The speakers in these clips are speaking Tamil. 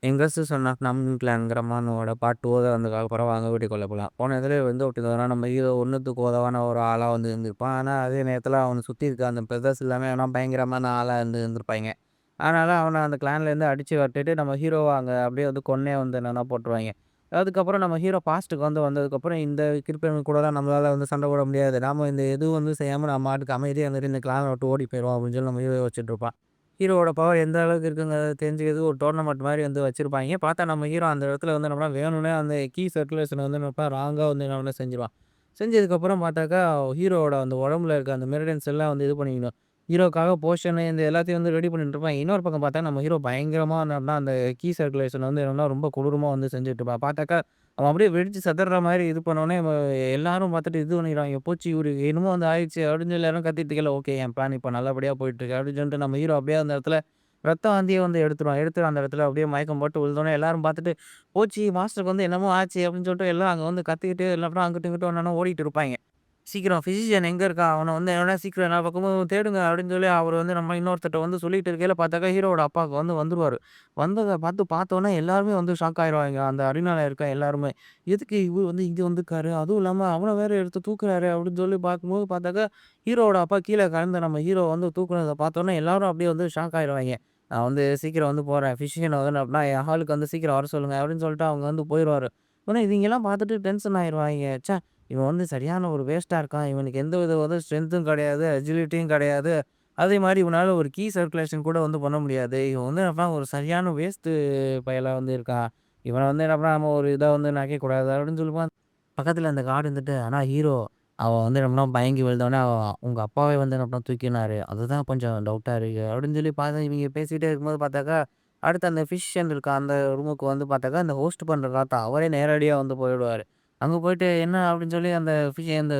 எங்கேயாச்சு சொன்னா நம் கிளான்ங்கிற மாரியோட பார்ட் 2 தான் வந்ததுக்கப்புறம் வாங்க வீட்டுக்குள்ள போலாம். போன இடத்துல வந்து ஒருத்தவன் நம்ம ஹீரோ ஒண்ணுத்துக்கு உதவான ஒரு ஆளா வந்து இருந்திருப்பான். ஆனா, அதே நேரத்தில அவன சுத்தி இருக்க அந்த பிரதர்ஸ் எல்லாமே ஆனா பயங்கரமான ஆளா இருந்திருப்பாய்ங்க. அதனால அவன அந்த கிளான்லேருந்து அடிச்சு விரட்டிட்டு நம்ம ஹீரோவ அங்க அப்படியே வந்து கொன்னே வந்து என்னன்னா போட்டுருவாய்ங்க. அதுக்கப்புறம் நம்ம ஹீரோ பாஸ்ட்டுக்கு வந்ததுக்கப்புறம் இந்த கிரிமினல் கூடலாம் நம்மளால வந்து சண்டை போட முடியாது. நாம இந்த எதுவும் வந்து செய்யாம நம்ம பாட்டுக்கு அமைதியா இருந்துட்டு இந்த கிளான விட்டு ஓடி போயிருவோம் அப்படின்னு சொல்லி நம்ம ஹீரோ யோசிச்சுட்டு இருப்பான். ஹீரோவோட பவர் எந்த அளவுக்கு இருக்குங்கிறத தெரிஞ்சுக்கிறதுக்கு ஒரு டோர்னமெண்ட் மாரி வந்து வச்சிருப்பாய்ங்க. பார்த்தா நம்ம ஹீரோ அந்த இடத்துல வந்து என்னன்னா வேணும்னே அந்த கீ சர்க்குலேஷன வந்து என்னப்பா ராங்கா வந்து என்ன செஞ்சுருவான். செஞ்சதுக்கப்புறம் பார்த்தாக்கா, ஹீரோவோட அந்த உடம்புல இருக்க அந்த மெரிடியன்ஸ் எல்லாம் வந்து இது பண்ணிக்கணும். ஹீரோக்காக போஷனு இந்த எல்லாத்தையும் வந்து ரெடி பண்ணிட்டு இருப்பான். இன்னொரு பக்கம் பார்த்தா நம்ம ஹீரோ பயங்கரமா என்னன்னா அந்த கீ சர்க்குலேஷன் வந்து என்னன்னா ரொம்ப கொடூரமா வந்து செஞ்சுட்டு இருப்பான். பார்த்தாக்கா, அவன் அப்படியே வெடிச்சு சிதர்ற மாரி இது பண்ணோனே எல்லாரும் பார்த்துட்டு இது பண்ணிருவாய்ங்க. போச்சு இவருக்கு என்னமோ வந்து ஆயிடுச்சு அப்படின்னு சொல்லி எல்லாரும் கத்திட்டு இருக்கையில, ஓகே என் பிளான் இப்ப நல்லபடியா போயிட்டு இருக்கு அப்படின்னு சொல்லிட்டு நம்ம ஹீரோ அப்படியே அந்த இடத்துல ரத்த வாந்தியே வந்து எடுத்துருவான். எடுத்து அந்த இடத்துல அப்படியே மயக்கம் போட்டு விழுந்தோனே எல்லாரும் பார்த்துட்டு, போச்சு மாஸ்டருக்கு வந்து என்னமோ ஆச்சு அப்படின்னு சொல்லிட்டு எல்லாம் அங்க வந்து கத்திக்கிட்டு எல்லாரும் அங்கிட்டும் இங்கிட்டும் என்னன்னா ஓடிட்டு இருப்பாய்ங்க. சீக்கிரம் பிசிசியன் எங்க இருக்கான்? அவன வந்து எவனா சீக்கிரம் எல்லா பக்கமும் தேடுங்க அப்படின்னு சொல்லி அவரு வந்து நம்ம இன்னொருத்தர்ட்ட வந்து சொல்லிட்டு இருக்கையில பார்த்தாக்கா, ஹீரோவோட அப்பாவுக்கு வந்து வந்துருவாரு. வந்தத பார்த்தோனே எல்லாருமே வந்து ஷாக் ஆயிருவாய்ங்க. அந்த அரினால இருக்க எல்லாருமே. எதுக்கு இவரு வந்து இங்க வந்திருக்காரு? அதுவும் இல்லாம அவன வேற எடுத்து தூக்குறாரு அப்படின்னு சொல்லி பார்க்கும்போது பார்த்தாக்கா, ஹீரோவோட அப்பா கீழ கெடந்த நம்ம ஹீரோ வந்து தூக்குனத பார்த்தோனே எல்லாரும் அப்படியே வந்து ஷாக் ஆயிருவாய்ங்க. நான் வந்து சீக்கிரம் வந்து போறேன். பிசிஷியன வந்து அப்படின்னா என் ஹாலுக்கு வந்து சீக்கிரம் வர சொல்லுங்க அப்படின்னு சொல்லிட்டு அவங்க வந்து போயிருவாரு. உடனே இவங்கலாம் பார்த்துட்டு டென்ஷன் ஆயிருவாய்ங்க. ச்சே! இவன் வந்து சரியான ஒரு வேஸ்ட்டா இருக்கான். இவனுக்கு எந்த வித வந்து ஸ்ட்ரென்த்தும் கிடையாது, அஜிலிட்டியும் கிடையாது. அதே மாரி இவனால ஒரு கீ சர்க்குலேஷன் கூட வந்து பண்ண முடியாது. இவன் வந்து என்னன்னா ஒரு சரியான வேஸ்ட்டு பயலா வந்து இருக்கான். இவன வந்து என்னன்னா நம்ம ஒரு இதா வந்து நினைக்கக்கூடாது அப்படின்னு சொல்லும்போது பக்கத்துல அந்த கார்டு இருந்துட்டு, ஆனா ஹீரோ அவன் வந்து என்னமோ பயங்கி விழுந்தோனே, உங்க அப்பாவே வந்து என்ன தூக்கினாரு. அதுதான் கொஞ்சம் டவுட்டா இருக்கு. அப்படின்னு சொல்லி பார்த்தா இவங்க பேசிட்டே இருக்கும்போது பார்த்தாக்கா, அடுத்து அந்த பிசிஷியன் இருக்க அந்த ரூமுக்கு வந்து பார்த்தாக்கா, அந்த ஹோஸ்ட் பண்ற தாத்தா அவரே நேரடியா வந்து போயிடுவாரு. அங்க போயிட்டு என்ன அப்படின்னு சொல்லி அந்த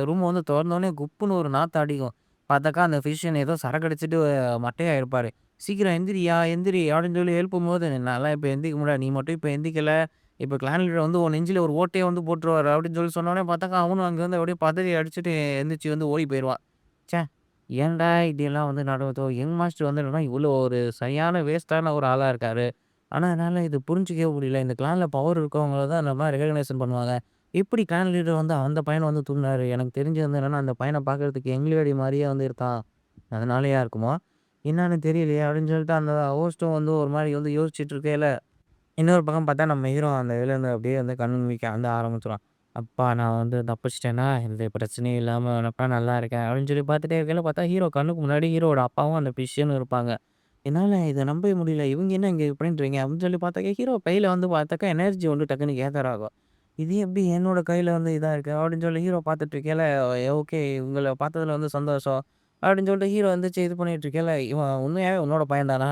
ரூம வந்து தொறந்தோனே குப்புன்னு ஒரு நாத்தம் அடிக்கும். பார்த்தாக்கா அந்த பிசிஷியன் ஏதோ சரக்கு அடிச்சுட்டு மட்டையா இருப்பாரு. "சீக்கிரம் எந்திரிய்யா, எந்திரி" அப்படின்னு சொல்லி எழுப்பும்போது, "நான்லாம் இப்ப எந்திரிக்க முடியாது. நீ மட்டும் இப்ப எந்திரிக்கல இப்ப கிளான் லீடர் வந்து உன் நெஞ்சில ஒரு ஓட்டையே வந்து போட்டுருவாரு அப்படின்னு சொல்லி சொன்னோனே பார்த்தாக்கா, அவனும் அங்கருந்து அப்படியே பதறி அடிச்சுட்டு எந்திரிச்சு வந்து ஓடி போயிருவான். ச்சே! ஏன்டா இப்படியெல்லாம் வந்து நடக்குதோ! யங் மாஸ்டர் வந்து என்னன்னா இவ்வளோ ஒரு சரியான வேஸ்ட்டான ஒரு ஆளா இருக்காரு. ஆனா என்னால இது புரிஞ்சுக்கவே முடியல. இந்த கிளான்ல பவர் இருக்கவங்கள தான் இந்த மாரி ரெகக்னேஷன் பண்ணுவாங்க. எப்படி கிளான் லீடர் வந்து அந்த பையன வந்து தூக்குனாரு? எனக்கு தெரிஞ்சு வந்து என்னன்னா, அந்த பையன பார்க்கறதுக்கு யங் லேடி மாரியே வந்து இருக்கான். அதனாலயா இருக்குமோ? என்னான்னு தெரியலையே! அப்படின்னு சொல்லிட்டு அந்த ஹோஸ்ட்டும் வந்து ஒரு மாரி வந்து யோசிச்சுட்டு இருக்கையில இன்னொரு பக்கம் பார்த்தா, நம்ம ஹீரோ அந்த இதுலேருந்து அப்படியே வந்து கண் விழிக்க வந்து ஆரம்பிச்சுருவான். "அப்பா நான் வந்து தப்பிச்சுட்டேனா, எந்த பிரச்சனையும் இல்லாம அப்பா நல்லா இருக்கேன்." அப்படின்னு சொல்லி பார்த்துட்டே இருக்கையில பார்த்தா, ஹீரோ கண்ணுக்கு முன்னாடி ஹீரோவோட அப்பாவும் அந்த பிஷியனும் இருப்பாங்க. என்னால இத நம்பவே முடியல. இவங்க என்ன இங்க பண்ணிட்டுருக்கீங்க? அப்படின்னு சொல்லி பார்த்தாக்கா, ஹீரோ கையில வந்து பார்த்தாக்கா, எனர்ஜி வந்து டக்குனு கேதர் ஆகும். இது எப்படி என்னோட கையில வந்து இதா இருக்கு? அப்படின்னு சொல்லி ஹீரோ பார்த்துட்டு இருக்கையில, "ஓகே உங்கள பார்த்ததுல வந்து சந்தோஷம்." அப்படின்னு சொல்லிட்டு ஹீரோ எந்திரிச்சு இது பண்ணிட்டு இருக்கையில, "இவன் உண்மையாவே உன்னோட பையன் தானா?"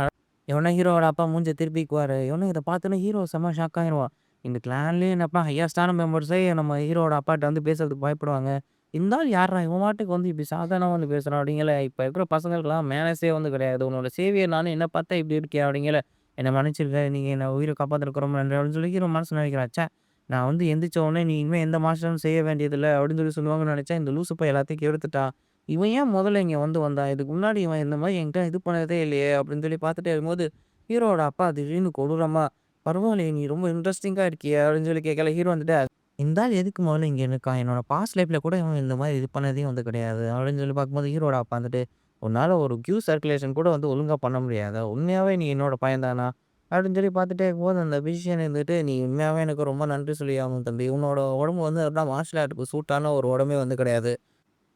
இவனே ஹீரோவோட அப்பா மூஞ்ச திருப்பிக்குவாரு. இவனும் இத பார்த்தோனே ஹீரோ செம்ம ஷாக் ஆயிருவான். இந்த கிளான்லயே என்னப்பா ஹையஸ்ட்டான மெம்பர்ஸே நம்ம ஹீரோவோட அப்பாட்ட வந்து பேசுறதுக்கு பயப்படுவாங்க. இந்த ஆள் யார்றா? இவன் பாட்டுக்கு வந்து இப்படி சாதாரணமா வந்து பேசுறான் அப்படிங்கல. இப்ப இருக்கிற பசங்களுக்கெல்லாம் மேனர்ஸே வந்து கிடையாது. உன்னோட சேவியர் நானு என்ன பார்த்தா இப்படி இருக்கியா? அப்படிங்கல. என்ன மன்னிச்சிருங்க. நீங்க என்ன உயிர காப்பாத்துனதுக்கு ரொம்ப நன்றி அப்படின்னு சொல்லி ஹீரோ மனசுல நினைக்கிறான். ச்சே! நான் வந்து எந்திரிச்ச உடனே நீ இனிமே எந்த மாஸ்டரும் செய்ய வேண்டியதில்ல அப்படின்னு சொல்லி சொல்லுவாங்கன்னு நினைச்சேன். இந்த லூசு பையன் எல்லாத்தையும் கெடுத்துட்டான். இவன் ஏன் முதல்ல இங்க வந்து வந்தான்? இதுக்கு முன்னாடி இவன் இந்த மாரி என்கிட்ட இது பண்ணதே இல்லையே! அப்படின்னு சொல்லி பார்த்துட்டே இருக்கும்போது ஹீரோவோட அப்பா திடீர்னு கொடூரமா, "பரவாயில்லையே நீ ரொம்ப இன்ட்ரஸ்டிங்கா இருக்கியே!" அப்படின்னு சொல்லி கேட்கல. ஹீரோ வந்துட்டு, "இந்த ஆள் எதுக்கு முதல்ல இங்க இருக்கான்? என்னோட பாஸ்ட் லைஃப்ல கூட இவன் இந்த மாரி இது பண்ணதே வந்து கிடையாது." அப்படின்னு சொல்லி பார்க்கும்போது ஹீரோவோட அப்பா வந்துட்டு, "உன்னால ஒரு கியூ சர்க்குலேஷன் கூட வந்து ஒழுங்கா பண்ண முடியாதா? உண்மையாவே நீ என்னோட பையன் தானா?" அப்படின்னு சொல்லி பார்த்துட்டே இருக்கும்போது அந்த பிசிஷியன் இருந்துட்டு, "நீ உண்மையாவே எனக்கு ரொம்ப நன்றி சொல்லி ஆகணும் தம்பி. உன்னோட உடம்பு வந்து அதான் மார்ஷியல் ஆர்ட்க்கு சூட்டான ஒரு உடம்பே வந்து கிடையாது.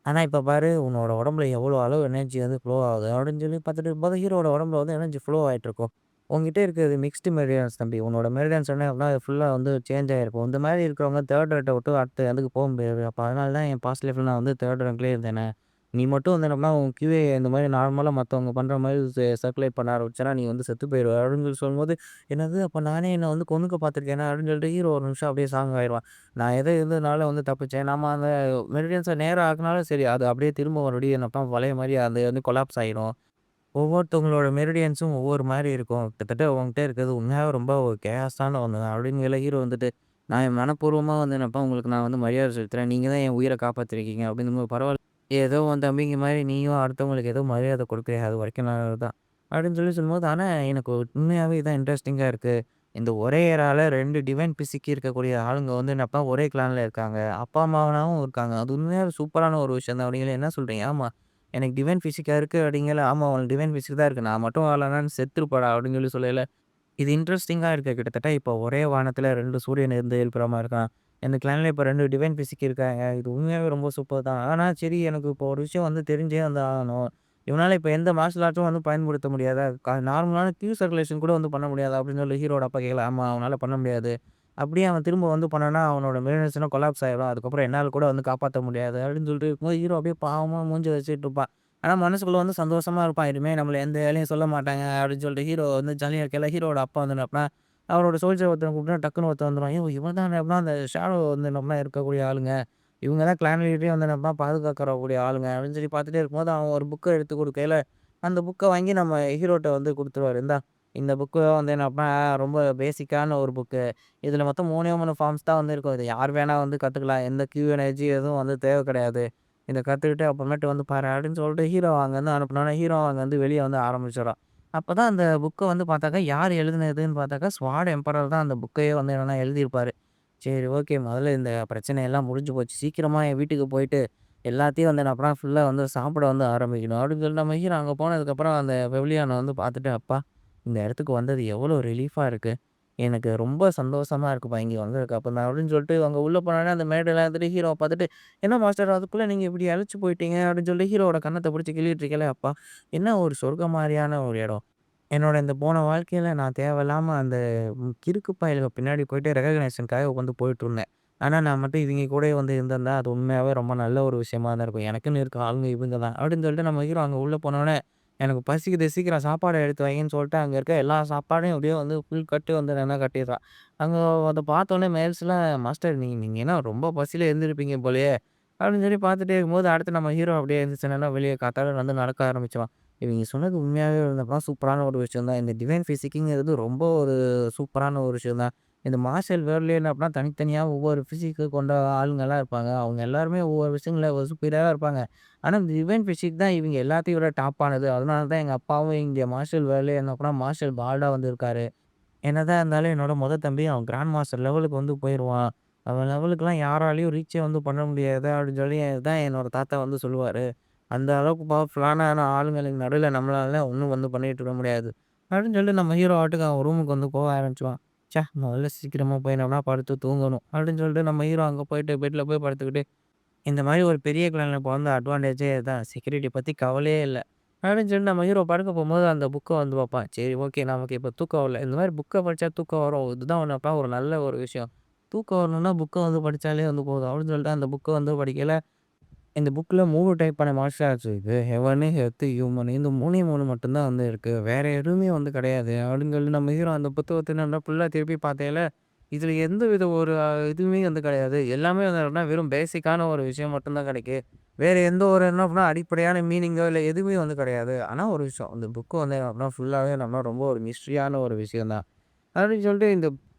ஆனா, இப்ப பாரு உன்னோட உடம்புல எவ்வளோ அளவு எனர்ஜி வந்து ஃப்ளோ ஆகுது." அப்படின்னு சொல்லி பார்த்துட்டு இருக்கும்போது, ஹீரோவோட உடம்புல வந்து எனர்ஜி ஃப்ளோ ஆயிட்டுருக்கும். "உன்கிட்ட இருக்கிறது மிக்ஸ்டு மெரிடியன்ஸ் தம்பி. உன்னோட மெரிடியன்ஸ் என்ன அப்படின்னா ஃபுல்லா வந்து சேஞ்ச் ஆகிருக்கும். இந்த மாரி இருக்கிறவங்க 3 ரேட்ட விட்டு அடுத்த இதுக்கு போ முடியாது. அப்ப அதனால தான் என் பாஸ்ட் லைஃப்ல நான் வந்து 3 ரேங்க்லயே இருந்தேனே. நீ மட்டும் வந்து என்னன்னா உன் கியூஏ இந்த மாரி நார்மலா மத்தவங்க பண்ற மாரி சர்க்குலேட் பண்ண ஆரம்பிச்சேன்னா, நீ வந்து செத்து போயிருவ." அப்படின்னு சொல்லி சொல்லும்போது, "என்னது அப்ப நானே என்ன வந்து கொன்னுக்க பார்த்துருக்கேனா?" அப்படின்னு சொல்லிட்டு ஹீரோ ஒரு நிமிஷம் அப்படியே ஷாக் ஆயிருவான். நான் ஏதோ இருந்ததுனால வந்து தப்பிச்சேன். நம்ம அந்த மெரிடியன்ஸ நேரா ஆக்குனாலும் சரி, அது அப்படியே திரும்ப மறுபடியும் என்னப்பா பழைய மாரி அது வந்து கொலாப்ஸ் ஆயிரும். ஒவ்வொருத்தவங்களோட மெரிடியன்ஸும் ஒவ்வொரு மாரி இருக்கும். கிட்டத்தட்ட உன்கிட்ட இருக்கிறது உண்மையாவே ரொம்ப ஒரு கேஸான ஒண்ணு தான். அப்படின்கையில ஹீரோ வந்துட்டு, நான் என் மனப்பூர்வமா வந்து என்னப்பா உங்களுக்கு நான் வந்து மரியாதை செலுத்துறேன். நீங்க தான் என் உயிர காப்பாத்திருக்கீங்க. அப்படிங்கும்போது பரவால்ல. ஏதோ உன் தம்பிங்க மாரி நீயும் அடுத்தவங்களுக்கு ஏதோ மரியாதை குடுக்குறியா? அது வரைக்கும் நல்லது தான். அப்படின்னு சொல்லி சொல்லும்போது, ஆனா எனக்கு உண்மையாவே இதான் இன்ட்ரஸ்டிங்கா இருக்கு. இந்த ஒரே ஏரால 2 டிவைன் பிசிக்கி இருக்கக்கூடிய ஆளுங்க வந்து என்னப்பா ஒரே கிளான்ல இருக்காங்க. அப்பா, அம்மாவாவும் இருக்காங்க. அது உண்மையாவே சூப்பரான ஒரு விஷயம் தான் அப்டிங்களே என்ன சொல்றீங்க? ஆமா. எனக்கு டிவைன் பிசிக்கா இருக்கு அப்டிங்கல. ஆமா உனக்கு டிவைன் பிசிக் தான் இருக்கு. நான் மட்டும் வாழலன்னா செத்துருப்படா அப்டின்னு சொல்லி சொல்லயில, இது இன்ட்ரஸ்டிங்கா இருக்கு. கிட்டத்தட்ட இப்போ ஒரே வானத்தில 2 சூரியன் இருந்து எழுப்புற மாரி இருக்கான். இந்த கிளான்ல இப்ப 2 டிவைன் பிசிக் இருக்காங்க. இது உண்மையாவே ரொம்ப சூப்பர் தான். ஆனா சரி எனக்கு இப்போ ஒரு விஷயம் வந்து தெரிஞ்சே வந்து ஆகணும். இவனால இப்ப எந்த மார்ஷியல் ஆர்ட்ஸும் வந்து பயன்படுத்த முடியாதா? நார்மலான கியூ சர்க்குலேஷன் கூட வந்து பண்ண முடியாதா? அப்டின்னு சொல்லி ஹீரோவோட அப்பா கேட்கல. ஆமா அவனால பண்ண முடியாது. அப்டியே அவன் திரும்ப வந்து பண்ணானா அவனோட மெயின்டனன்ஸ்லாம் கொலாப்ஸ் ஆயிரும். அதுக்கப்புறம் என்னால கூட வந்து காப்பாத்த முடியாது. அப்டின்னு சொல்லிட்டு இருக்கும்போது ஹீரோ அப்டியே பாவமா மூஞ்ச வச்சுட்டு இருப்பான். ஆனா மனசுக்குள்ள வந்து சந்தோஷமா இருப்பான். இனிமே நம்மள எந்த வேலையும் சொல்ல மாட்டாங்க அப்டின்னு சொல்லிட்டு ஹீரோ வந்து ஜாலியா இருக்கையில, ஹீரோவோட அப்பா வந்து என்ன பண்ணா, அவரோட சோல்ஜர் ஒருத்தன கூப்பிட்டா டக்குனு ஒருத்தன் வந்துருவான். "ஏய் இவன் தான் அப்டினா அந்த ஷேடோ வந்து நம்ம இருக்கக்கூடிய ஆளுங்க. இவங்க தான் கிளான் லீடரயே வந்து நம்ம பாதுகாக்கக்கூடிய ஆளுங்க." அப்டின்னு சொல்லி பார்த்துட்டே இருக்கும்போது, அவன் ஒரு புக்க எடுத்து குடுக்கையில, அந்த புக்க வாங்கி நம்ம ஹீரோட்ட வந்து குடுத்துருவாரு. "இந்தா இந்த புக்கு வந்து என்னப்பா ரொம்ப பேசிக்கான ஒரு புக்கு. இதுல மொத்தம் 3ஏ 3 ஃபார்ம்ஸ் தான் வந்து இருக்கும். இத யார் வேணா வந்து கத்துக்கலாம். எந்த கியூ எனர்ஜி எதுவும் வந்து தேவ கிடையாது. இத கத்துக்கிட்டு அப்புறமேட்டு வந்து பாரு" அப்டின்னு சொல்லிட்டு ஹீரோவ அங்கருந்து அனுப்புனோனே, ஹீரோ அங்க வந்து வெளிய வந்து ஆரம்பிச்சுடுறான். அப்பதான் அந்த புக்க வந்து பார்த்தாக்கா, யார் எழுதினதுன்னு பார்த்தாக்கா, ஸ்வாட் எம்பரர் தான் அந்த புக்கையே வந்து என்னன்னா எழுதியிருப்பாரு. சரி ஓகே. முதல்ல இந்த பிரச்சனையெல்லாம் முடிஞ்சு போச்சு. சீக்கிரமா என் வீட்டுக்கு போயிட்டு, எல்லாத்தையும் வந்து நான் அப்புறம் ஃபுல்லா வந்து சாப்பிட வந்து ஆரம்பிக்கணும். அப்படின்னு சொல்லிட்டு நம்ம ஹீரோ அங்க போனதுக்கப்புறம் அந்த பெவிலியான வந்து பார்த்துட்டு, "அப்பா! இந்த இடத்துக்கு வந்தது எவ்வளோ ரிலீஃபா இருக்கு. எனக்கு ரொம்ப சந்தோஷமா இருக்குப்பா இங்க வந்ததுக்கு அப்புறம் தான்." அப்படின்னு சொல்லிட்டு அங்க உள்ள போனோனே அந்த மேடையில இருந்துட்டு ஹீரோவ பார்த்துட்டு, "என்ன மாஸ்டர் அதுக்குள்ள நீங்க இப்படி இளைச்சு போயிட்டீங்க?" அப்படின்னு சொல்லிட்டு ஹீரோவோட கன்னத்த பிடிச்சு கிள்ளிட்டு இருக்கையில, "அப்பா! என்ன ஒரு சொர்க்கம் மாரியான ஒரு இடம். என்னோட இந்த போன வாழ்க்கையில நான் தேவையில்லாம அந்த கிறுக்கு பயலுக பின்னாடி போயிட்டு ரெகக்னேஷனுக்காக வந்து போயிட்டுருந்தேன். ஆனா, நான் மட்டும் இவிங்க கூடயே வந்து இருந்திருந்தா, அது உண்மையாவே ரொம்ப நல்ல ஒரு விஷயமா தான் இருக்கும். எனக்குன்னு இருக்க ஆளுங்க இவங்க தான். அப்படின்னு சொல்லிட்டு நம்ம ஹீரோ அங்க உள்ள போனோனே, எனக்கு பசிக்குது சீக்கிரம் சாப்பாட எடுத்து வைங்கன்னு சொல்லிட்டு, அங்க இருக்க எல்லா சாப்பாடையும் அப்படியே வந்து ஃபுல் கட்டு வந்து என்னன்னா கட்டிர்றான். அங்க அத பார்த்தோனே மேல்ஸ்லாம், "மாஸ்டர் நீங்க நீங்க என்ன ரொம்ப பசியில இருந்திருப்பீங்க போலயே" அப்படின்னு சொல்லி பார்த்துட்டே இருக்கும்போது, அடுத்து நம்ம ஹீரோ அப்படியே எந்திரிச்சு என்னன்னா வெளிய காத்தால வந்து நடக்க ஆரம்பிச்சுருவான். இவங்க சொன்னது உண்மையாவே இருந்தப்ப சூப்பரான ஒரு விஷயம் தான். இந்த டிவைன் பிசிக்ங்கிறது ரொம்ப ஒரு சூப்பரான ஒரு விஷயம் தான். இந்த மார்ஷியல் வேர்ல்ட்லயே என்ன அப்படின்னா தனித்தனியா ஒவ்வொரு பிசிக் கொண்ட ஆளுங்கலாம் இருப்பாங்க. அவங்க எல்லாருமே ஒவ்வொரு விஷயங்கள்ல ஒரு சுப்பீரியரா இருப்பாங்க. ஆனா இந்த டிவைன் பிசிக் தான் இவங்க எல்லாத்தையும் விட டாப்பானது. அதனால தான் எங்க அப்பாவும் இங்க மார்ஷியல் வேர்ல்ட்லயே என்ன அப்படின்னா மார்ஷியல் கார்டா வந்து இருக்காரு. என்னதான் இருந்தாலும் என்னோட மொத தம்பி அவன் கிராண்ட் மாஸ்டர் லெவலுக்கு வந்து போயிருவான். அவன் லெவலுக்குலாம் யாராலயும் ரீச்சே வந்து பண்ண முடியாது அப்படின்னு சொல்லி தான் என்னோட தாத்தா வந்து சொல்லுவாரு. அந்த அளவுக்கு பவர்ஃபுல்லான ஆளுங்களுக்கு நடுவுல நம்மளால ஒண்ணும் வந்து பண்ணிட்டு இருக்க முடியாது. அப்படின்னு சொல்லிட்டு நம்ம ஹீரோ பாட்டுக்கு அவன் ரூமுக்கு வந்து போக ஆரம்பிச்சுருவான். முதல்ல சீக்கிரமா போய் நம்மனா படுத்து தூங்கணும். அப்படின்னு சொல்லிட்டு நம்ம ஹீரோ அங்க போயிட்டு பெட்ல போய் படுத்துக்கிட்டு இந்த மாரி ஒரு பெரிய கிளான்ல பொறந்த அட்வான்டேஜே இதான். செக்யூரிட்டி பத்தி கவலையே இல்ல. அப்படின்னு சொல்லிட்டு நம்ம ஹீரோ படுக்க போம்போது அந்த புக்க வந்து பாப்பான். சரி ஓகே நமக்கு இப்ப தூக்கம் வரல. இந்த மாரி புக்க படிச்சா தூக்கம் வரும். இதுதான் ஒன்னப்பா ஒரு நல்ல ஒரு விஷயம். தூக்கம் வரணும்னா புக்க வந்து படிச்சாலே வந்து போதும். அப்படின்னு சொல்லிட்டு அந்த புக்க வந்து படிக்கையில இந்த புக்ல 3 டைப்பான மார்ஷியல் ஆர்ட்ஸ் இருக்கு. Heaven, earth, human. இந்த 3ஏ 3 மட்டும் தான் வந்து இருக்கு. வேற எதுவுமே வந்து கிடையாது. அப்படின்னு சொல்லி நம்ம ஹீரோ அந்த புத்தகத்த என்னன்னா ஃபுல்லா திருப்பி பார்த்தையில, இதுல எந்த வித ஒரு இதுவுமே வந்து கிடையாது. எல்லாமே வந்து என்னன்னா வெறும் பேசிக்கான ஒரு விஷயம் மட்டும் தான் கிடைக்கு. வேற எந்த ஒரு என்ன அப்படின்னா அடிப்படையான மீனிங்கோ இல்ல எதுவுமே வந்து கிடையாது. ஆனா ஒரு விஷயம், இந்த புக் வந்து என்ன அப்படின்னா ஃபுல்லாவே நம்ம ரொம்ப ஒரு மிஸ்ட்ரியான ஒரு விஷயம் தான். அப்படின்னு சொல்லிட்டு இந்த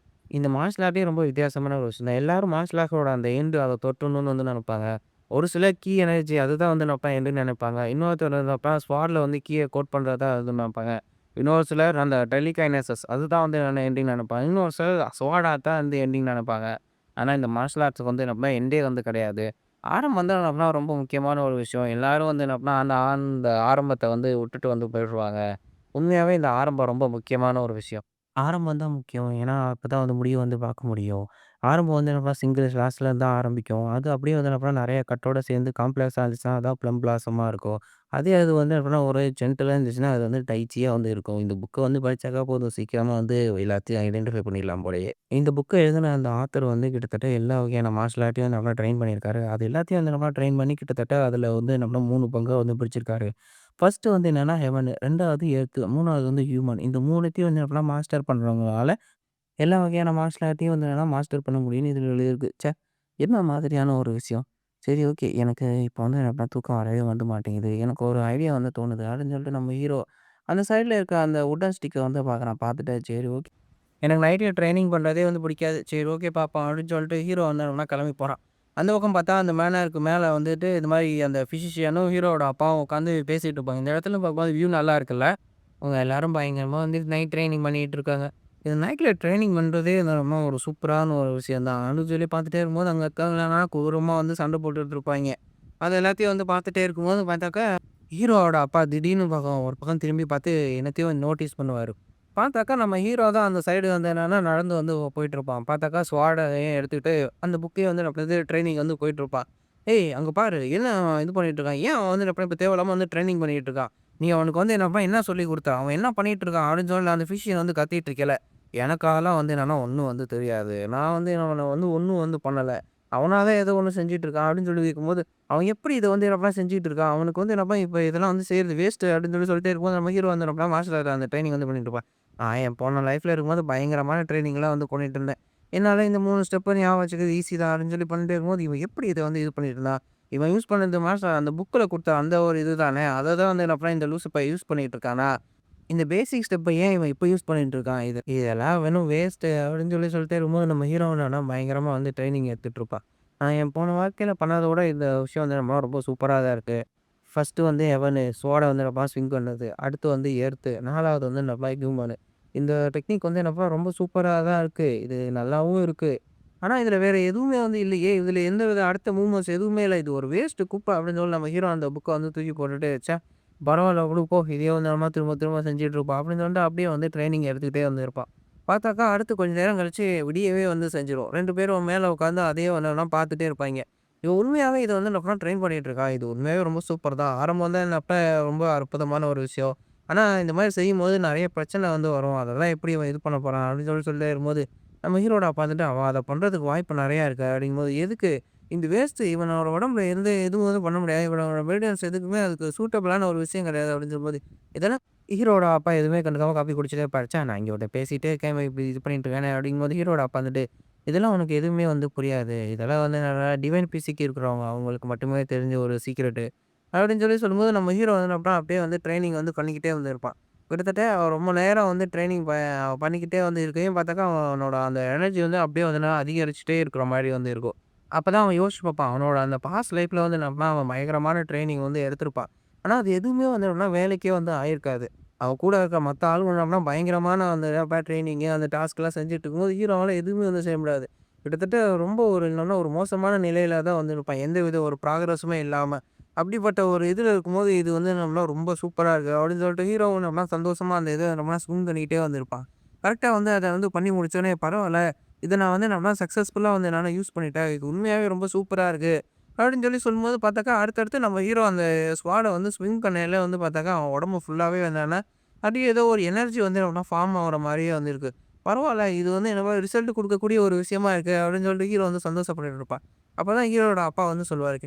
இந்த மார்ஷியல் ஆர்ட்டே ரொம்ப வித்தியாசமான ஒரு விஷயம் தான். எல்லாரும் மார்ஷியல் ஆர்ட்ஸோட அந்த எண்ட் அத தொட்டுறணும்னு வந்து நெனைப்பாங்க. ஒரு சிலர் கீ எனர்ஜி அதுதான் வந்து நெனைப்பேன் எண்டுன்னு நெனைப்பாங்க. இன்னொருத்தர் நெனைப்பேன் ஸ்வாட்ல வந்து கீய கோட் பண்றது தான் இதுன்னு நெனைப்பாங்க. இன்னொரு சிலர் அந்த டெலிகைனசிஸ் அதுதான் வந்து எண்டிங் நெனைப்பாங்க. இன்னொரு சிலர் ஸ்வாட் ஆர்ட் தான் வந்து எண்டிங் நெனைப்பாங்க. ஆனா இந்த மார்ஷியல் ஆர்ட்ஸ்க்கு வந்து என்னன்னா எண்டே வந்து கிடையாது. ஆரம்பம் வந்து என்னன்னா ரொம்ப முக்கியமான ஒரு விஷயம். எல்லாரும் வந்து என்னன்னா அந்த ஆரம்பத்த வந்து விட்டுட்டு வந்து போயிடுவாங்க. உண்மையாவே இந்த ஆரம்பம் ரொம்ப முக்கியமான ஒரு விஷயம். ஆரம்பம் தான் முக்கியம். ஏன்னா, அப்பதான் வந்து முடிவு வந்து பார்க்க முடியும். ஆரம்பம் வந்து என்னன்னா சிங்கிள் கிளாஸ்ல இருந்து தான் ஆரம்பிக்கும். அது அப்படியே வந்து என்னன்னா நெறைய கட்டோட சேர்ந்து காம்ப்ளக்ஸா இருந்துச்சுன்னா, அதான் ப்ளம் பிளாசமா இருக்கும். அதே அது வந்து எப்படின்னா ஒரு ஜென்டிலா இருந்துச்சுன்னா, அது வந்து டைச்சியா வந்து இருக்கும். இந்த புக்க வந்து படிச்சாக்கா போதும். சீக்கிரமா வந்து எல்லாத்தையும் ஐடென்டிஃபை பண்ணிடலாம் போலயே. இந்த புக்க எழுதின அந்த ஆத்தர் வந்து கிட்டத்தட்ட எல்லா வகையான மார்ஷியல் ஆர்ட்டையும் நல்லா ட்ரெயின் பண்ணியிருக்காரு. அது எல்லாத்தையும் வந்து நல்லா ட்ரெயின் பண்ணி கிட்டத்தட்ட அதுல வந்து நம்ம 3 பங்கா வந்து பிரிச்சிருக்காரு. ஃபர்ஸ்ட்டு வந்து என்னன்னா ஹெவன், 2வது எர்த், 3வது வந்து ஹியூமன். இந்த 3த்தையும் வந்து எப்படின்னா மாஸ்டர் பண்றவங்களால எல்லா வகையான மார்ஷியல் ஆர்ட்டையும் வந்து என்னன்னா மாஸ்டர் பண்ண முடியும்னு இதுல எழுதியிருக்கு. என்ன மாதிரியான ஒரு விஷயம். சரி ஓகே. எனக்கு இப்போ வந்து எப்படின்னா தூக்கம் வரவே வந்து மாட்டேங்குது. எனக்கு ஒரு ஐடியா வந்து தோணுது. அப்படின்னு சொல்லிட்டு நம்ம ஹீரோ அந்த சைடுல இருக்க அந்த வுட்டன் ஸ்டிக்க வந்து பார்க்குறான். பார்த்துட்டு சரி ஓகே. எனக்கு நைட்ல ட்ரெய்னிங் பண்றதே வந்து பிடிக்காது. சரி ஓகே பார்ப்போம் அப்படின்னு சொல்லிட்டு ஹீரோ வந்து என்னன்னா கிளம்பி போறான். அந்த பக்கம் பார்த்தா அந்த மேனருக்கு மேல வந்துட்டு இந்த மாரி அந்த பிசிஷியனும், ஹீரோவோட அப்பாவும் உட்காந்து பேசிட்டு இருப்பாங்க. இந்த இடத்துல பார்க்கும்போது வியூ நல்லா இருக்குல்ல. அவங்க எல்லாரும் பயங்கரமா வந்து நைட் ட்ரெய்னிங் பண்ணிட்டு இருக்காங்க. இது நைட்ல ட்ரெய்னிங் பண்றதே நம்ம ஒரு சூப்பரான ஒரு விஷயம் தான். அப்படின்னு சொல்லி பார்த்துட்டே இருக்கும்போது, அங்க இருக்கவங்கலாம் கொடூரமா வந்து சண்டை போட்டுட்டு இருப்பாய்ங்க. அது எல்லாத்தையும் வந்து பார்த்துட்டே இருக்கும்போது பார்த்தாக்கா, ஹீரோவோட அப்பா திடீர்னு ஒரு பக்கம் திரும்பி பார்த்து என்னத்தையோ நோட்டீஸ் பண்ணுவாரு. பார்த்தாக்கா நம்ம ஹீரோ தான் அந்த சைடு வந்து என்னன்னா நடந்து வந்து போயிட்டுருப்பான். பார்த்தாக்கா ஸ்வாடையும் எடுத்துக்கிட்டு அந்த புக்கையும் வந்து நம்ம ட்ரெய்னிங் வந்து போயிட்டுருப்பான். "ஏய் அங்க பாரு! என்ன அவன் இது பண்ணிட்டு இருக்கான்? ஏன் அவன் வந்து இப்ப தேவையில்லாம வந்து ட்ரெய்னிங் பண்ணிட்டு இருக்கான்? நீ அவனுக்கு வந்து என்ன சொல்லிக் குடுத்த? அவன் என்ன பண்ணிட்டு இருக்கான்?" அப்படின்னு சொல்லி அந்த ஃபிஷியன் வந்து கத்திட்டு இருக்கேல்ல. எனக்கு அதெல்லாம் வந்து என்னன்னா ஒண்ணும் வந்து தெரியாது. நான் வந்து அவன வந்து ஒண்ணும் வந்து பண்ணல. அவனா தான் ஏதோ ஒண்ணு செஞ்சுட்டு இருக்கான் அப்படின்னு சொல்லி இருக்கும்போது, அவன் எப்படி இத வந்து என்னப்பா செஞ்சுட்டு இருக்கான்? அவனுக்கு வந்து என்னப்பா இப்ப இதெல்லாம் வந்து செய்றது வேஸ்ட்டு அப்படின்னு சொல்லிட்டே இருக்கும்போது, நம்ம ஹீரோ வந்து என்னப்பா மார்ஷல் ஆர்ட் அந்த ட்ரெய்னிங் வந்து பண்ணிட்டு இருப்பான். நான் என் போன லைஃப்ல இருக்கும்போது பயங்கரமான ட்ரெய்னிங்லாம் வந்து பண்ணிட்டு இருந்தேன். என்னால இந்த 3 ஸ்டெப்ப ஞாபகம் வச்சுக்கிறது ஈஸி தான் அப்படின்னு சொல்லி பண்ணிட்டே இருக்கும்போது, இவன் எப்படி இத வந்து இது பண்ணிட்டு இருந்தான்? இவன் யூஸ் பண்ணது அந்த புக்ல குடுத்த அந்த ஒரு இது தானே. அத தான் வந்து என்னப்பா இந்த லூசு பையன் யூஸ் பண்ணிட்டு இருக்கானா? இந்த பேசிக் ஸ்டெப்ப ஏன் இவன் இப்ப யூஸ் பண்ணிட்டு இருக்கான்? இதெல்லாம் வெறும் வேஸ்ட்டு அப்படின்னு சொல்லிட்டே இருக்கும்போது, நம்ம ஹீரோ என்னன்னா பயங்கரமா வந்து ட்ரெய்னிங் எடுத்துட்டு இருப்பான். நான் என் போன வாழ்க்கையில பண்ணத விட இந்த விஷயம் வந்து நம்ம ரொம்ப சூப்பரா தான் இருக்கு. ஃபர்ஸ்ட்டு வந்து ஹெவனு, ஸ்வாட வந்து நம்ம ஸ்விங் பண்ணது. அடுத்து வந்து எர்த்து, 4வது வந்து நம்ம ஹியூமனு. இந்த டெக்னிக் வந்து என்னப்பா ரொம்ப சூப்பரா தான் இருக்கு. இது நல்லாவும் இருக்கு. ஆனா, இதுல வேற எதுவுமே வந்து இல்லையே! இதுல எந்தவித அடுத்த மூவ்மெண்ட்ஸ் எதுவுமே இல்ல. இது ஒரு வேஸ்ட்டு குப்பை அப்படின்னு சொல்லி நம்ம ஹீரோ அந்த புக்க வந்து தூக்கி போட்டுட்டு, ச்சே! பரவால்ல விடு போ. இதையே வந்து நம்ம திரும்ப திரும்ப செஞ்சுட்டு இருப்போம். அப்படின்னு சொல்லிட்டு அப்படியே வந்து ட்ரெய்னிங் எடுத்துக்கிட்டே வந்து இருப்பான். பார்த்தாக்கா அடுத்து கொஞ்ச நேரம் கழிச்சு விடியவே வந்து செஞ்சுரும். 2 பேரும் மேல உட்காந்து அதையே ஒன்னொன்னா பார்த்துட்டே இருப்பாய்ங்க. இவன் உண்மையாவே இத வந்து நம்ம ட்ரெயின் பண்ணிட்டு இருக்கான். இது உண்மையாவே ரொம்ப சூப்பர் தான். ஆரம்பம் தான் என்னப்ப ரொம்ப அற்புதமான ஒரு விஷயம். ஆனா, இந்த மாரி செய்யும்போது நெறைய பிரச்சனை வந்து வரும். அதெல்லாம் எப்படி இவன் இது பண்ண போறான்? அப்படின்னு சொல்லிட்டே இருக்கும்போது, நம்ம ஹீரோட அப்பா வந்துட்டு, "அவன் அத பண்றதுக்கு வாய்ப்பு நெறையா இருக்கு." அப்படிங்கும்போது, "எதுக்கு? இது வேஸ்ட்டு. இவனோட உடம்புல எந்த இதுவும் வந்து பண்ண முடியாது. இவனோட மெயின்டனன்ஸ் எதுக்குமே அதுக்கு சூட்டபிளான ஒரு விஷயம் கிடையாது." அப்படின்னு சொல்லும்போது, இதெல்லாம் ஹீரோட அப்பா எதுவுமே கண்டுக்காம காப்பி குடிச்சிட்டே இருப்பாரு. "ச்சே! நான் இங்க ஒருத்தன் பேசிட்டே இருக்கேன். இவன் இப்படி இது பண்ணிட்டு இருக்கானே." அப்படிங்கும்போது ஹீரோட அப்பா வந்துட்டு, "இதெல்லாம் உனக்கு எதுவுமே வந்து புரியாது. இதெல்லாம் வந்து என்னன்னா டிவைன் பிசிக் இருக்கிறவங்க அவங்களுக்கு மட்டுமே தெரிஞ்ச ஒரு சீக்ரெட்டு." அப்படின்னு சொல்லும்போது, நம்ம ஹீரோ வந்து அப்படியே வந்து ட்ரெய்னிங் வந்து பண்ணிக்கிட்டே வந்து இருப்பான். கிட்டத்தட்ட அவன் ரொம்ப நேரம் வந்து ட்ரெய்னிங் பண்ணிக்கிட்டே வந்து இருக்கையும் பார்த்தாக்கா, அவனோட அந்த எனர்ஜி வந்து அப்படியே வந்து அதிகரிச்சுட்டே இருக்கிற மாரி வந்து இருக்கும். அப்பதான் அவன் யோசிச்சு பார்ப்பான். அவனோட அந்த பாஸ்ட் லைஃப்ல வந்து அவன் பயங்கரமான ட்ரெய்னிங் வந்து எடுத்திருப்பான். ஆனா, அது எதுவுமே வந்து வேலைக்கே வந்து ஆயிருக்காது. அவன் கூட இருக்க மத்த ஆளுங்க பயங்கரமான அந்த ட்ரெய்னிங்கு அந்த டாஸ்க்லாம் செஞ்சுட்டு இருக்கும்போது, ஹீரோவால எதுவுமே வந்து செய்ய முடியாது. கிட்டத்தட்ட ரொம்ப ஒரு ஒரு மோசமான நிலையில தான் வந்து இருப்பான். எந்தவித ஒரு ப்ராக்ரஸுமே இல்லாம. அப்படிப்பட்ட ஒரு இதுல இருக்கும்போது, இது வந்து ரொம்ப சூப்பரா இருக்கு அப்படின்னு சொல்லிட்டு ஹீரோவும் சந்தோஷமா அந்த இத ஸ்விங் பண்ணிக்கிட்டே வந்திருப்பான். கரெக்ட்டா வந்து அத வந்து பண்ணி முடிச்சோனே, பரவால்ல. இத நான் வந்து சக்சஸ்ஃபுல்லா வந்து என்னால யூஸ் பண்ணிட்டேன். இது உண்மையாவே ரொம்ப சூப்பரா இருக்கு. அப்படின்னு சொல்லும்போது பார்த்தாக்கா, அடுத்தடுத்து நம்ம ஹீரோ அந்த ஸ்வாட வந்து ஸ்விங் பண்ணயில வந்து பார்த்தாக்கா, அவன் உடம்பு ஃபுல்லாவே என்னன்னா, அப்படியே ஏதோ ஒரு எனர்ஜி வந்து ஃபார்ம் ஆகுற மாரியே வந்து இருக்கு. பரவால்ல. இது வந்து என்னமோ ரிசல்ட் குடுக்கக்கூடிய ஒரு விஷயமா இருக்கு அப்படின்னு சொல்லிட்டு ஹீரோ வந்து சந்தோஷப்பட்டுட்டு இருப்பான். அப்பதான் ஹீரோவோட அப்பா வந்து சொல்லுவாரு.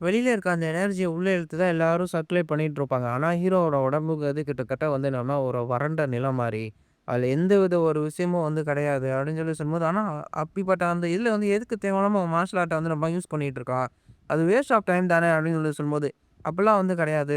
வெளியில இருக்க அந்த எனர்ஜிய உள்ள இழுத்து தான் எல்லாரும் சர்க்குலேட் பண்ணிட்டு இருப்பாங்க. ஆனா, ஹீரோவோட உடம்புங்கிறது கிட்டத்தட்ட வந்து என்னன்னா, ஒரு வறண்ட நிலம் மாரி. அதுல எந்தவித ஒரு விஷயமும் வந்து கிடையாது. அப்படின்னு சொல்லும்போது, ஆனா அப்படிப்பட்ட அந்த இதுல வந்து எதுக்கு தேவையில்லாம மார்ஷியல் ஆர்ட்ட வந்து நம்ம யூஸ் பண்ணிட்டு இருக்கான். அது வேஸ்ட் ஆஃப் டைம் தானே அப்படின்னு சொல்லும்போது, அப்படிலாம் வந்து கிடையாது.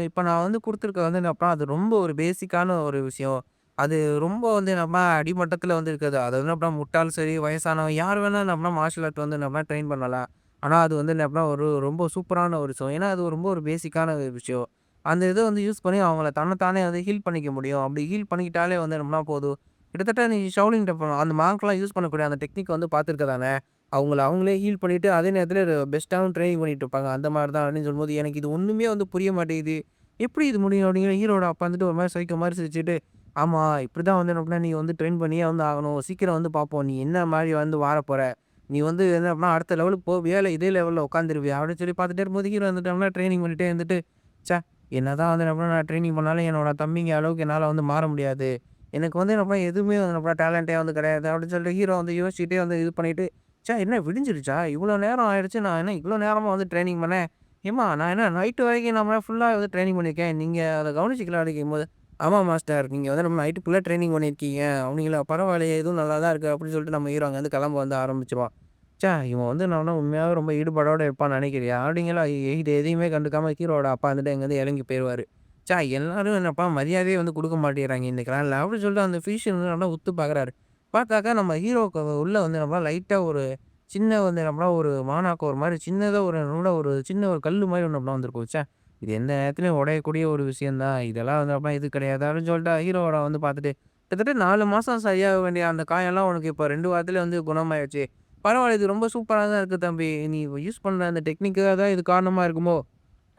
இப்ப நான் வந்து குடுத்துருக்க வந்து என்னப்பா, அது ரொம்ப ஒரு பேசிக்கான ஒரு விஷயம். அது ரொம்ப வந்து அடிமட்டத்துல வந்து இருக்காது. அது வந்து முட்டாள் சரி, வயசானவன் யார் வேணா மார்ஷியல் ஆர்ட் வந்து ட்ரெயின் பண்ணலாம். ஆனா, அது வந்து என்ன அப்டின்னா, ஒரு ரொம்ப சூப்பரான ஒரு விஷயம். ஏன்னா, அது ரொம்ப ஒரு பேசிக்கான ஒரு விஷயம். அந்த இத வந்து யூஸ் பண்ணி அவங்கள தன்ன தானே வந்து ஹீல் பண்ணிக்க முடியும். அப்படி ஹீல் பண்ணிக்கிட்டாலே வந்து நம்மனா போதும். கிட்டத்தட்ட நீ ஷவுலிங் டெம்பள் அந்த மாங்க்லாம் யூஸ் பண்ணக்கூடிய அந்த டெக்னிக் வந்து பார்த்துருக்க தானே? அவங்கள அவங்களே ஹீல் பண்ணிட்டு, அதே நேரத்தில பெஸ்ட்டாவும் ட்ரெய்னிங் பண்ணிட்டு இருப்பாங்க. அந்த மாரி தான் அப்படின்னு சொல்லும்போது, எனக்கு இது ஒண்ணுமே வந்து புரிய மாட்டேங்குது. எப்படி இது முடியும்? அப்படிங்கிற ஹீரோட அப்பா வந்துட்டு ஒரு மாரி சைக்கோ மாரி சிரிச்சுட்டு, ஆமா இப்படிதான் வந்து என்ன பண்ண நீ வந்து ட்ரெயின் பண்ணியே வந்து ஆகணும். சீக்கிரம் வந்து பார்ப்போம். நீ என்ன மாரி வந்து வாரப்போற? நீ வந்து என்ன அப்படின்னா, அடுத்த லெவலுக்கு போவியா? இல்ல இதே லெவல்ல உட்காந்துருவியா? அப்படின்னு சொல்லி பார்த்துட்டே இருக்கும்போது, ஹீரோ வந்துட்டோம்னா ட்ரெய்னிங் பண்ணிட்டே இருந்துட்டு, ச்சே! என்னதான் வந்து என்ன நான் ட்ரெய்னிங் பண்ணாலும் என்னோட தம்பிங்க அளவுக்கு என்னால வந்து மாற முடியாது. எனக்கு வந்து என்ன எதுவுமே வந்து டேலண்டே வந்து கிடையாது. அப்படின்னு சொல்லிட்டு ஹீரோ வந்து யோசிச்சுட்டே வந்து இது பண்ணிட்டு, ச்சே! என்ன விடிஞ்சிருச்சா? இவ்வளோ நேரம் ஆயிடுச்சு. நான் என்ன இவ்வளோ நேரமா வந்து ட்ரெய்னிங் பண்ணேன். ஏம்மா நான் என்ன நைட்டு வரைக்கும் ஃபுல்லா வந்து ட்ரெய்னிங் பண்ணியிருக்கேன். நீங்க அத கவனிச்சுக்கல அப்படிங்கும்போது, ஆமா மாஸ்டர். நீங்க வந்து நைட்டு ஃபுல்லா ட்ரெய்னிங் பண்ணியிருக்கீங்க. அப்படிங்களா? பரவாயில்லையே! இதுவும் நல்லா தான் இருக்கு. அப்படின்னு சொல்லிட்டு நம்ம ஹீரோ அங்கருந்து கிளம்ப வந்து ஆரம்பிச்சுருவான். ச்சே! இவன் வந்து நான் உண்மையாவே ரொம்ப ஈடுபாடோட இருப்பான்னு நெனைக்கிறியா? அப்படிங்களா? இது எதையுமே கண்டுக்காம ஹீரோவோட அப்பா வந்துட்டு அங்கருந்து இறங்கி போயிருவாரு. ச்சே! எல்லாரும் என்னப்பா மரியாதையே வந்து குடுக்க மாட்டேங்கிறாங்க இந்த கிளான்ல. அப்படின்னு சொல்லிட்டு அந்த ஃபிசிஷியன் வந்து நல்லா உத்து பார்க்குறாரு. பார்த்தாக்கா நம்ம ஹீரோவுக்கு உள்ள வந்து லைட்டா ஒரு சின்ன வந்து ஒரு மானாக்கோர் ஒரு மாரி சின்னதா ஒரு நல்ல ஒரு சின்ன ஒரு கல்லு மாரி ஒண்ணு வந்திருக்கும். ச்சே! இது எந்த நேரத்திலயும் உடையக்கூடிய ஒரு விஷயம் தான். இதெல்லாம் வந்து இது கிடையாது. அப்படின்னு சொல்லிட்டு ஹீரோவோட வந்து பார்த்துட்டு, கிட்டத்தட்ட 4 மாசம் சரியாக வேண்டிய அந்த காயெல்லாம் உனக்கு இப்ப 2 வாரத்திலே வந்து குணமாயிருச்சு. பரவாயில்ல இது ரொம்ப சூப்பரா தான் இருக்கு தம்பி. நீ யூஸ் பண்ற அந்த டெக்னிக்கு தான் இது காரணமா இருக்குமோ!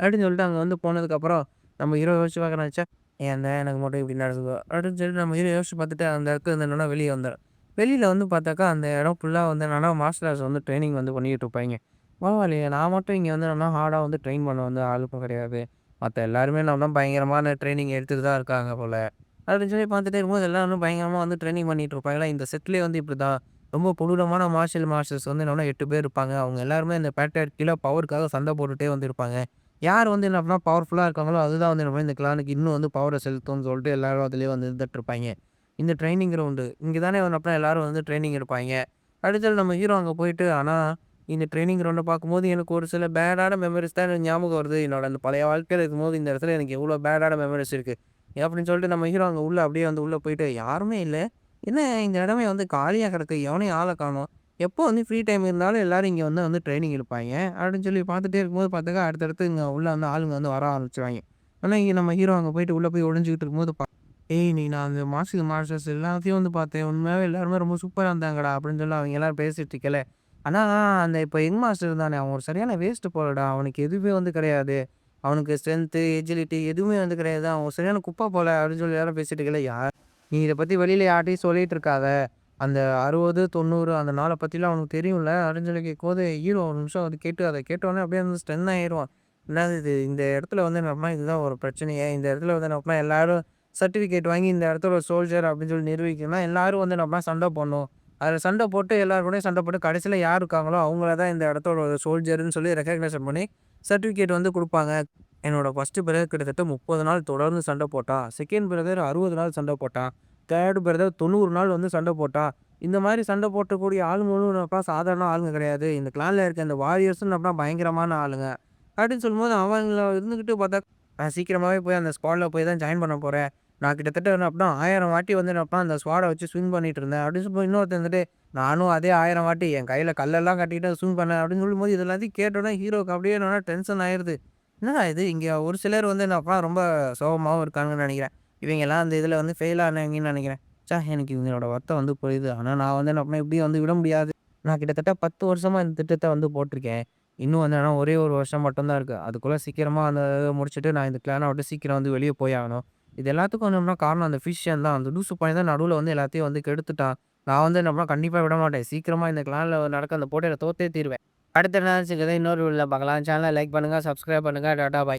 அப்படின்னு சொல்லிட்டு அங்க வந்து போனதுக்கப்புறம், நம்ம ஹீரோ யோசிச்சு பார்க்குறான், ச்சே! ஏன்டா எனக்கு மட்டும் இப்படி நடக்குதோ! அப்படின்னு சொல்லிட்டு நம்ம ஹீரோ யோசிச்சு பார்த்துட்டு அந்த இடத்துல இருந்து என்னன்னா வெளிய வந்தாரு. வெளியில வந்து பார்த்தாக்கா, அந்த இடம் ஃபுல்லா வந்து என்னன்னா மார்ஷல் ஆர்ட்ஸ் வந்து ட்ரெய்னிங் வந்து பண்ணிட்டு இருப்பாய்ங்க. பரவாயில்லையே! நான் மட்டும் இங்க வந்து என்னன்னா ஹார்டா வந்து ட்ரெயின் பண்ண வந்து ஆளுக்கும் கிடையாது. மத்த எல்லாருமே என்னன்னா பயங்கரமான ட்ரெய்னிங் எடுத்துட்டு தான் இருக்காங்க போல. அப்படின்னு சொல்லி பார்த்துட்டே இருக்கும்போது எல்லாரும் பயங்கரமா வந்து ட்ரெய்னிங் பண்ணிட்டு இருப்பாங்களா, இந்த செட்லயே வந்து இப்படிதான். ரொம்ப கொடூரமான மார்ஷல் மாஸ்டர்ஸ் வந்து என்னன்னா 8 பேர் இருப்பாங்க. அவங்க எல்லாருமே இந்த பேட்ரியாட் கீழ பவருக்காக சண்டை போட்டுட்டே வந்து இருப்பாங்க. யார் வந்து என்ன அப்படின்னா பவர்ஃபுல்லா இருக்காங்களோ, அதுதான் வந்து என்ன இந்த கிளானுக்கு இன்னும் வந்து பவர செலுத்தும்னு சொல்லிட்டு எல்லாரும் அதிலேயே வந்து இருந்துட்டு இருப்பாய்ங்க. இந்த ட்ரெய்னிங் கிரவுண்டு இங்க தானே வந்து அப்படின்னா எல்லாரும் வந்து ட்ரெய்னிங் எடுப்பாய்ங்க. அடுத்தது நம்ம ஹீரோ அங்க போயிட்டு, ஆனா இந்த ட்ரெய்னிங் கிரவுண்ட பார்க்கும்போது எனக்கு ஒரு சில பேடான மெமரீஸ் தான் எனக்கு ஞாபகம் வருது. என்னோட அந்த பழைய வாழ்க்கையில இருக்கும்போது இந்த இடத்துல எனக்கு எவ்வளோ பேடான மெமரீஸ் இருக்கு. அப்படின்னு சொல்லிட்டு நம்ம ஹீரோ அங்க உள்ள அப்படியே வந்து உள்ள போயிட்டு, யாருமே இல்ல. என்ன இந்த இடமே வந்து காலியா கிடக்கு. எவனையும் ஆள காணோம். எப்போ வந்து ஃப்ரீ டைம் இருந்தாலும் எல்லாரும் இங்க வந்து வந்து ட்ரெய்னிங் எடுப்பாய்ங்க. அப்படின்னு சொல்லி பார்த்துட்டே இருக்கும்போது பார்த்தாக்கா, அடுத்தடுத்து இங்க உள்ள வந்து ஆளுங்க வந்து வர ஆரம்பிச்சுருவாய்ங்க. ஆனா இங்க நம்ம ஹீரோ அங்க போயிட்டு உள்ள போய் ஒளிஞ்சுகிட்டு இருக்கும்போது "ஏய்! நீ நான் அந்த மார்ஷல் மாஸ்டர்ஸ் எல்லாத்தையும் வந்து பார்த்தேன். உண்மையாவே எல்லாருமே ரொம்ப சூப்பரா இருந்தாங்கடா" அப்படின்னு சொல்லி அவங்க எல்லாரும் பேசிட்டு இருக்கையில, ஆனா அந்த இப்ப யங் மாஸ்டர் இருந்தானே, அவன் ஒரு சரியான வேஸ்ட் போலடா. அவனுக்கு எதுவுமே வந்து கிடையாது. அவனுக்கு ஸ்ட்ரென்த்து, எஜிலிட்டி எதுவுமே வந்து கிடையாது. அவன் ஒரு சரியான குப்பை போல அப்படின்னு சொல்லி எல்லாரும் பேசிட்டு இருக்கையில, நீ இத பத்தி வெளியில யார்ட்டயும் சொல்லிட்டு இருக்காத. அந்த 60, 90 அந்த நாள பத்திலாம் அவனுக்கு தெரியும்ல அப்படின்னு சொல்லி கேட்கும்போது, ஹீரோ ஒரு நிமிஷம் வந்து கேட்டு அத கேட்டோனே அப்படியே வந்து ஸ்டன் ஆயிருவான். என்னது இது? இந்த இடத்துல வந்து நம்ம இதுதான் ஒரு பிரச்சனையே. இந்த இடத்துல வந்து நம்ம எல்லாரும் சர்டிஃபிகேட் வாங்கி இந்த இடத்துல ஒரு சோல்ஜர் அப்படின்னு சொல்லி நிரூபிக்கணும்னா, எல்லாரும் வந்து நம்ம சண்டை போடணும். அதுல சண்டை போட்டு எல்லார் கூடயும் சண்டை போட்டு கடைசியில யார் இருக்காங்களோ அவங்கள தான் இந்த இடத்தோட ஒரு சோல்ஜர்ன்னு சொல்லி ரெகக்னிஷன் பண்ணி சர்டிஃபிகேட் வந்து குடுப்பாங்க. என்னோட ஃபர்ஸ்ட் பிரதர் கிட்டத்தட்ட 30 நாள் தொடர்ந்து சண்டை போட்டான். செகண்ட் பிரதர் 60 நாள் சண்டை போட்டான். தேர்ட் பிரதர் 90 நாள் வந்து சண்டை போட்டான். இந்த மாரி சண்டை போட்டக்கூடிய ஆளுங்களும் என்னப்பா சாதாரண ஆளுங்க கிடையாது. இந்த கிளான்ல இருக்க இந்த வாரியர்ஸ்ன்னு அப்படின்னா பயங்கரமான ஆளுங்க. அப்படின்னு சொல்லும்போது அவங்கள இருந்துகிட்டு பார்த்தா, நான் சீக்கிரமாவே போய் அந்த ஸ்குவாட்ல போய் தான் ஜாயின் பண்ண போறேன். நான் கிட்டத்தட்ட என்ன அப்படின்னா 1000 வாட்டி வந்து என்ன அப்படின்னா அந்த ஸ்குவாட வச்சு ஸ்விங் பண்ணிட்டு இருந்தேன். அப்படின்னு சொல்லும்போது இன்னொருத்தன் இருந்துட்டு, நானும் அதே 1000 வாட்டி என் கையில கல்லெல்லாம் கட்டிட்டு ஸ்விங் பண்ணேன் அப்படின்னு சொல்லும்போது, இது எல்லாத்தையும் கேட்டோனே ஹீரோக்கு அப்படியே என்னன்னா டென்ஷன் ஆயிருது. என்னடா இது? இங்க ஒரு சிலர் வந்து என்னப்பா ரொம்ப சோகமாவும் இருக்காங்கன்னு நெனைக்கிறேன். இவைங்கலாம் அந்த இதுல வந்து ஃபெயில் ஆனாய்ங்கன்னு நெனைக்கிறேன். எனக்கு இவங்களோட வருத்தம் வந்து புரியுது. ஆனா நான் வந்து என்ன பண்ணேன், இப்படியே வந்து விட முடியாது. நான் கிட்டத்தட்ட 10 வருஷமா இந்த திட்டத்த வந்து போட்டிருக்கேன். இன்னும் வந்து என்னன்னா ஒரே 1 வருஷம் மட்டும் தான் இருக்கு. அதுக்குள்ள சீக்கிரமா அந்த இத முடிச்சுட்டு நான் இந்த கிளான விட்டு சீக்கிரம் வந்து வெளிய போய் ஆகணும். இது எல்லாத்துக்கும் வந்து என்னன்னா காரணம் அந்த ஃபிஷியன் தான். அந்த லூசு பையன் தான் நடுவுல வந்து எல்லாத்தையும் வந்து கெடுத்துட்டான். நான் வந்து என்ன பண்ணேன், கண்டிப்பா விட மாட்டேன். சீக்கிரமா இந்த கிளான்ல நடக்க அந்த போட்டியில தோத்தே தீருவேன். அடுத்து என்ன ஆச்சுங்கிறத இன்னொரு வீடியோல பார்க்கலாம். சேனல லைக் பண்ணுங்க, சப்ஸ்கிரைப் பண்ணுங்க. டாட்டா பாய்.